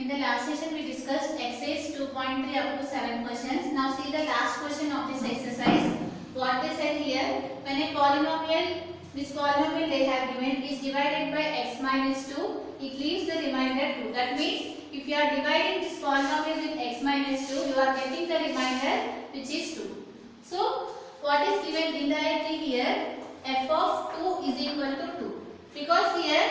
In the last session we discussed exercise 2.3 up to 7 questions. Now see the last question of this exercise. What they said here, when a polynomial, this polynomial they have given is divided by x minus 2, it leaves the remainder 2. That means if you are dividing this polynomial with x minus 2, you are getting the remainder which is 2. So what is given indirectly here, f of 2 is equal to 2. Because here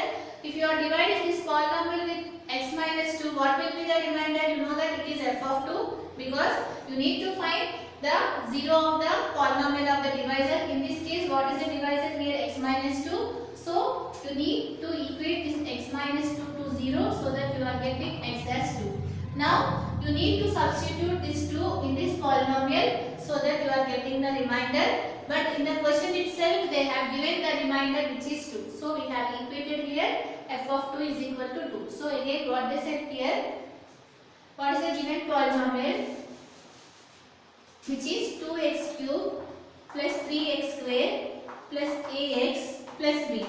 if you are dividing this polynomial with x minus 2, what will be the remainder? You know that it is f of 2 because you need to find the 0 of the polynomial of the divisor. In this case, what is the divisor here? X minus 2. So you need to equate this x minus 2 to 0 so that you are getting x as 2. Now you need to substitute this 2 in this polynomial so that you are getting the remainder. But in the question itself, they have given the remainder which is 2. So we have equated here f of 2 is equal to 2. So again what they said here, what is the given polynomial which is 2x cube plus 3x square plus ax plus b.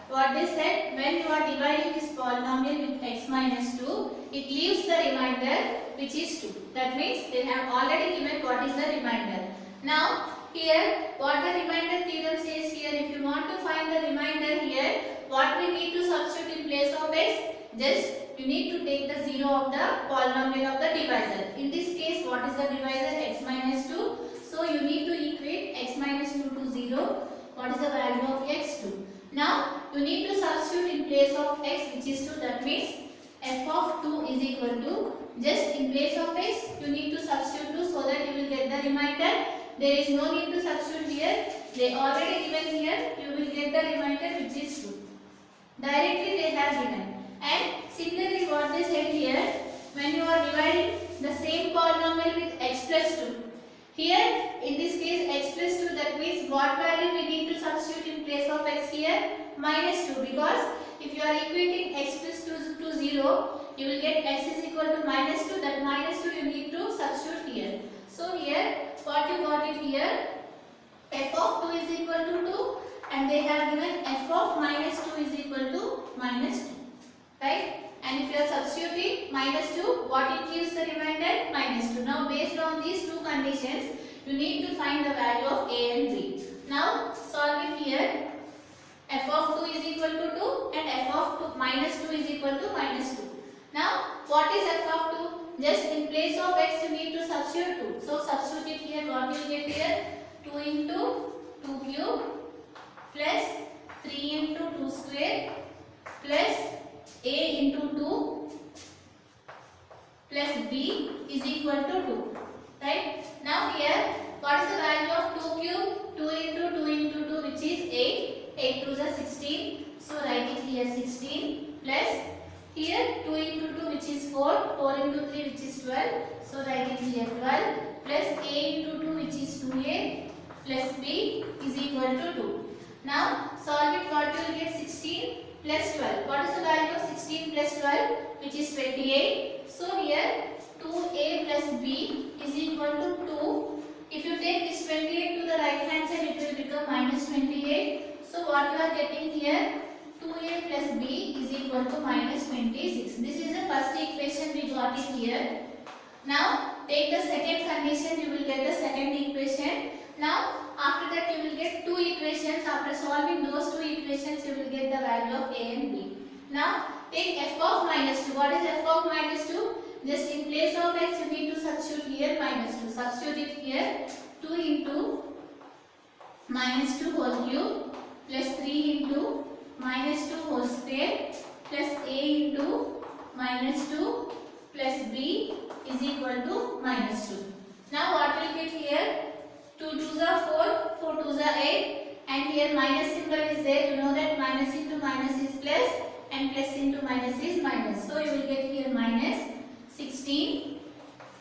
What they said, when you are dividing this polynomial with x minus 2, it leaves the remainder which is 2. That means they have already given what is the remainder. Now here what the remainder theorem says here, if you want to find the remainder here, what we need to substitute in place of x? Just you need to take the 0 of the polynomial of the divisor. In this case, what is the divisor? X minus 2. So you need to equate x minus 2 to 0. What is the value of x? 2. Now you need to substitute in place of x which is 2. That means f of 2 is equal to, just in place of x you need to substitute 2 so that you will get the remainder. There is no need to substitute here. They already given here. You will get the remainder which is 2. Directly they have given. And similarly what they said here, when you are dividing the same polynomial with x plus 2. Here in this case x plus 2, that means what value we need to substitute in place of x here? Minus 2, because if you are equating x plus 2 to 0, you will get x is equal to minus 2. That minus 2 you need to substitute here. So here what you got it here, f of 2 is equal to 2 and they have given f of minus 2 is equal to minus 2. Right? And if you are substituting minus 2, what it gives the remainder? Minus 2. Now based on these two conditions, you need to find the value of a and b. Now solve it here. F of 2 is equal to 2 and f of 2 minus 2 is equal to minus 2. Now what is f of 2? Just in place of x you need to substitute 2. So substitute it here. What you will get here? 2 into 2 cube plus 3 into 2 square plus a into 2 plus b is equal to 2. Right? Now here what is the value of 2 cube? 2 into 2 into 2 which is 8. 8 to the 16. So write it here 16 plus here 2 into 2 which is 4. 4 into 3 which is 12. So write it here 12 plus a into 2 which is 2a plus b is equal to 2. Now solve it. What you will get? 16 plus 12. What is the value of 16 plus 12? Which is 28. So here 2a plus b is equal to 2. If you take this 28 to the right hand side, it will become minus 28. So what you are getting here? 2a plus b is equal to minus 26. This is the first equation we got it here. Now take the second condition, you will get the second equation. Now after that you will get two equations. After solving those two equations you will get the value of a and b. Now take f of minus 2. What is f of minus 2? Just in place of x you need to substitute here minus 2. Substitute it here. 2 into minus 2 whole cube plus 3 into minus 2 whole square plus a into minus 2 plus b is equal to minus 2. Now what will get here? 2 2s are 4, 4 2s are 8 and here minus symbol is there. You know that minus into minus is plus and plus into minus is minus. So you will get here minus 16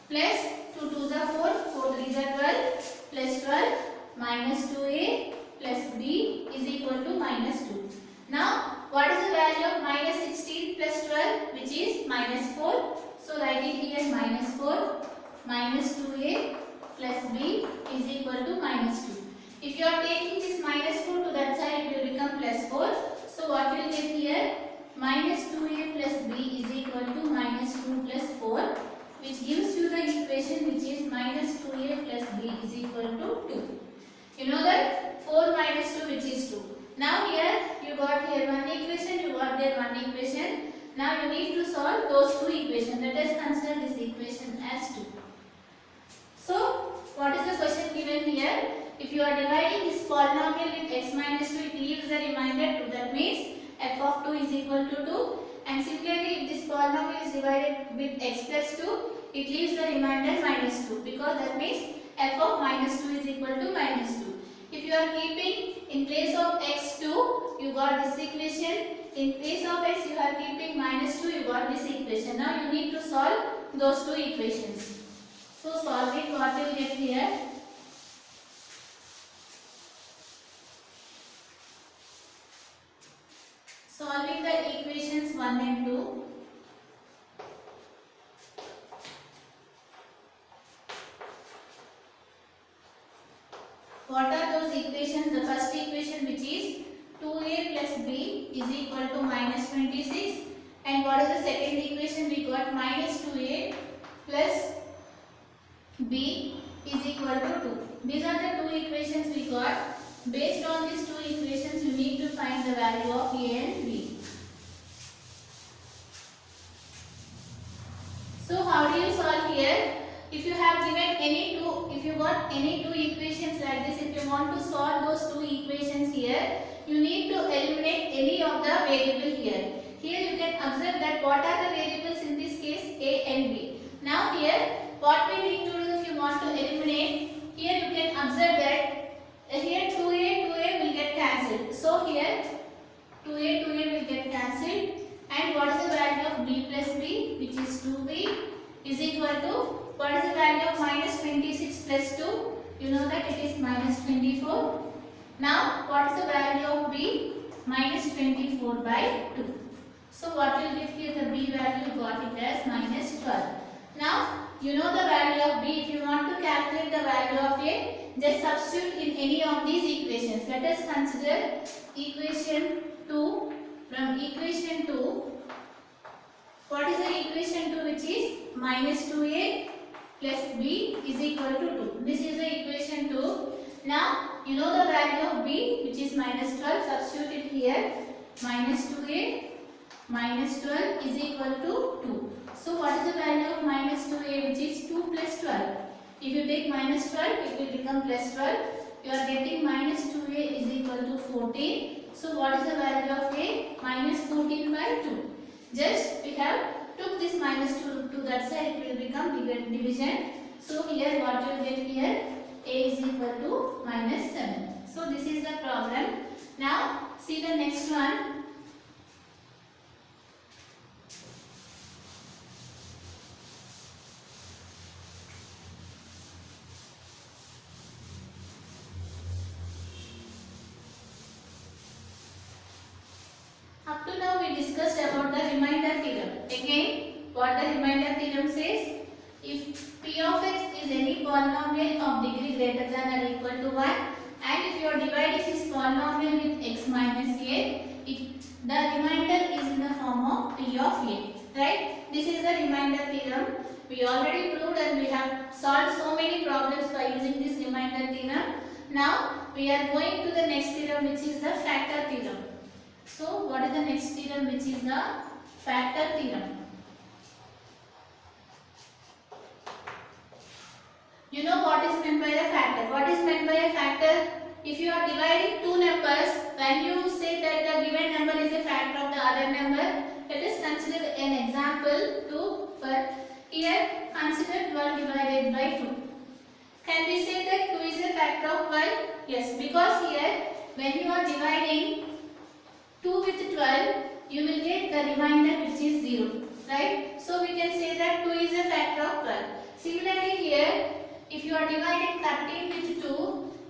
plus 2 2s are 4, 4 3s are 12 plus 12 minus 2a plus b is equal to minus 2. Now what is the value of minus 16 plus 12 which is minus 4. So write it here minus 4 minus 2a plus b is equal to minus 2. If you are taking this minus 4 to that side, it will become plus 4. So what you will get here? Minus 2a plus b is equal to minus 2 2 plus 4, which gives you the equation which is minus 2a plus b is equal to 2. You know that 4 minus 2 which is 2. Now here you got here one equation, you got there one equation. Now you need to solve those two equations. Let us consider this equation as 2. So what is the question given here? If you are dividing this polynomial with x minus 2, it leaves the remainder 2. That means f of 2 is equal to 2. And similarly, if this polynomial is divided with x plus 2, it leaves the remainder minus 2. Because that means f of minus 2 is equal to minus 2. If you are keeping in place of x 2, you got this equation. In place of x, you are keeping minus 2, you got this equation. Now you need to solve those two equations. So solving, what you will get here? Solving the equations 1 and 2. What are those equations? The first equation, which is 2a plus b is equal to minus 26. And what is the second equation? We got minus 2a plus b is equal to 2. These are the two equations we got. Based on these two equations, you need to find the value of a and b. So how do you solve here? If you have given any two, if you got any two equations like this, if you want to solve those two equations here, you need to eliminate any of the variable here. Here you can observe that what are the variables in this case, a and b. Now here, what we need to do if you want to eliminate, here you can observe that here 2a will get cancelled. So here 2a will get cancelled. And what is the value of b plus b, which is 2b, is equal to, what is the value of minus 26 plus 2? You know that it is minus 24. Now what is the value of b? Minus 24 by 2. So what will give you the b value? You got it as minus 12. Now you know the value of b. If you want to calculate the value of a, just substitute in any of these equations. Let us consider equation 2. From equation 2, what is the equation 2, which is minus 2a plus b is equal to 2. This is the equation 2. Now you know the value of b, which is minus 12. Substitute it here. Minus 2a minus 12 is equal to 2. So what is the value of minus 2a, which is 2 plus 12? If you take minus 12, it will become plus 12. You are getting minus 2a is equal to 14. So what is the value of a? Minus 14 by 2. Just we have took this minus 2 to that side, it will become division. So here what you will get here? A is equal to minus 7. So this is the problem. Now see the next one. Up to now we discussed about the remainder theorem. Again, what the remainder theorem says, if p of x is any polynomial of degree greater than or equal to 1, and if you are dividing this polynomial with x minus a, the remainder is in the form of p of a. Right? This is the remainder theorem. We already proved and we have solved so many problems by using this remainder theorem. Now we are going to the next theorem, which is the factor theorem. So what is the next theorem, which is the factor theorem? You know what is meant by a factor. What is meant by a factor? If you are dividing two numbers, when you say that the given number is a factor of the other number, let us consider an example 2. For here, consider 12 divided by 2. Can we say that 2 is a factor of 12? Yes, because here when you are dividing 2 with 12, you will get the remainder, which is 0. Right? So we can say that 2 is a factor of 12. Similarly here, if you are dividing 13 with 2,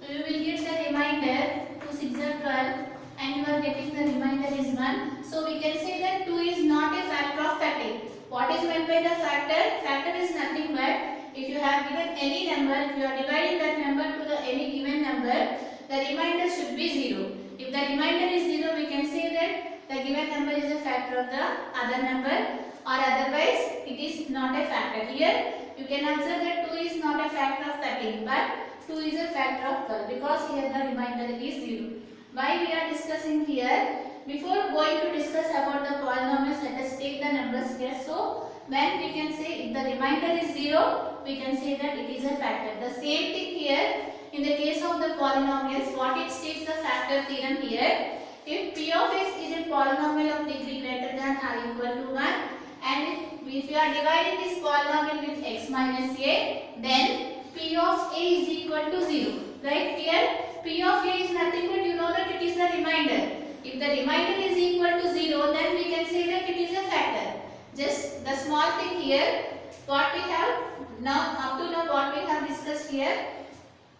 you will get the remainder 2 6 are 12, and you are getting the remainder is 1. So we can say that 2 is not a factor of 13. What is meant by the factor? Factor is nothing but if you have given any number, if you are dividing that number to the any given number, the remainder should be 0. If the remainder is 0, we can say that the given number is a factor of the other number, or otherwise it is not a factor. Here you can observe that 2 is not a factor of 13, but 2 is a factor of 12 because here the remainder is 0. Why we are discussing here? Before going to discuss about the polynomials, let us take the numbers here. So when we can say if the remainder is 0, we can say that it is a factor. The same thing here in the case of the polynomials, what it states the factor theorem here. If p of x is a polynomial of degree greater than or equal to 1, and if you are dividing this polynomial with x minus a, then p of a is equal to 0. Right? Here p of a is nothing but you know that it is the remainder. If the remainder is equal to 0, then we can say that it is a factor. Just the small thing here, what we have now, up to now what we have discussed here,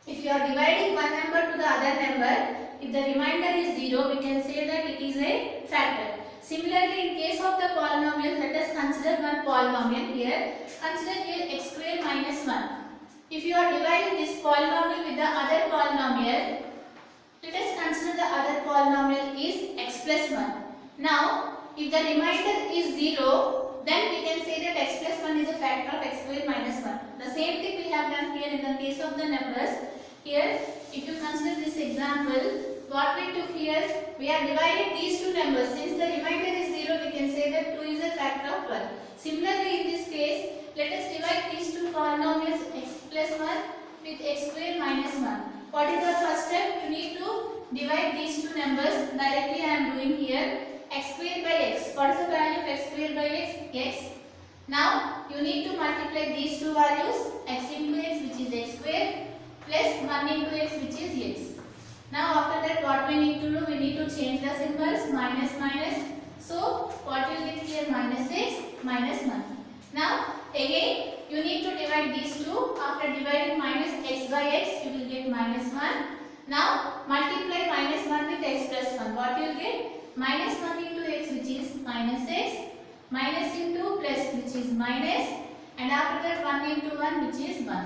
if you are dividing one number to the other number, if the remainder is 0, we can say that it is a factor. Similarly, in case of the polynomial, let us consider one polynomial here. Consider here x square minus 1. If you are dividing this polynomial with the other polynomial, let us consider the other polynomial is x plus 1. Now, if the remainder is 0, then we can say that x plus 1 is a factor of x square minus 1. The same thing we have done here in the case of the numbers. Here, if you consider this example, what we took here, we have divided these two numbers. Since the remainder is 0, we can say that 2 is a factor of 12. Similarly, in this case, let us divide these two polynomials x plus 1 with x square minus 1. What is the first step? You need to divide these two numbers. Directly I am doing here. X square by x. What is the value of x square by x? X. Now you need to multiply these two values. X into x, which is x square, plus 1 into x, which is x. Now after that, what we need to do? We need to change the symbols. Minus minus. So what you get here? Minus x minus 1. Now again you need to divide these two. After dividing minus x by x, you will get minus 1. Now multiply minus 1 with x plus 1. What you will get? Minus 1 into x, which is minus x, minus into plus, which is minus, and after that 1 into 1, which is 1.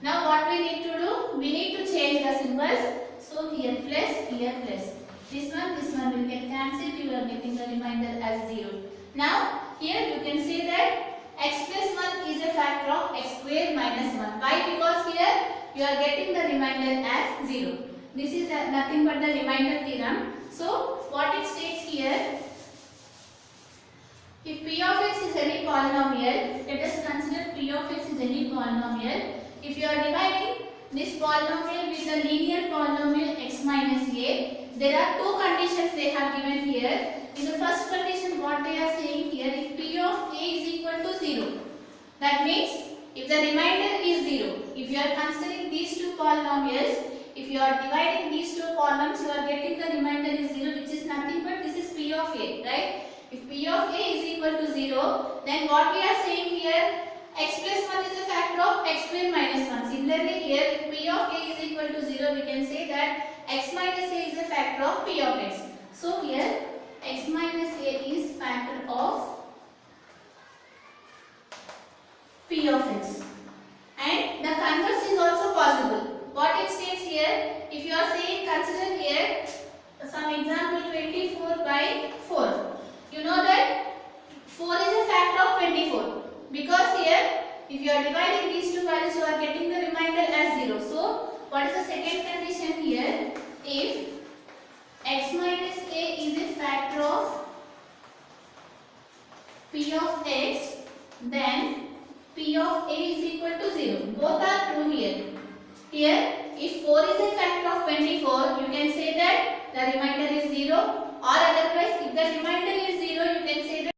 Now what we need to do? We need to change the symbols. So here plus, here plus. This one will get cancelled. You are getting the remainder as 0. Now here you can see that x plus 1 is a factor of x square minus 1. Why? Because here you are getting the remainder as 0. This is nothing but the remainder theorem. So what it states here, if p of x is any polynomial, let us consider p of x is any polynomial. If you are dividing this polynomial with the linear polynomial x minus a, there are two conditions they have given here. In the first condition, what they are saying here, if p of a is equal to 0, that means if the remainder is 0, if you are considering these two polynomials, if you are dividing these two columns, you are getting the remainder is 0, which is nothing but this is p of a, right? If p of a is equal to 0, then what we are saying here, x plus 1 is a factor of x square minus 1. Similarly here, if p of a is equal to 0, we can say that x minus a is a factor of p of x. So here, x minus a is factor of p of x. And the converse is also possible. What it states here, if you are saying, consider here some example 24 by 4. You know that 4 is a factor of 24 because here if you are dividing these two values, you are getting the remainder as 0. So what is the second condition here? If x minus a is a factor of p of x, then p of a is equal to 0. Both are true here. Here, if 4 is a factor of 24, you can say that the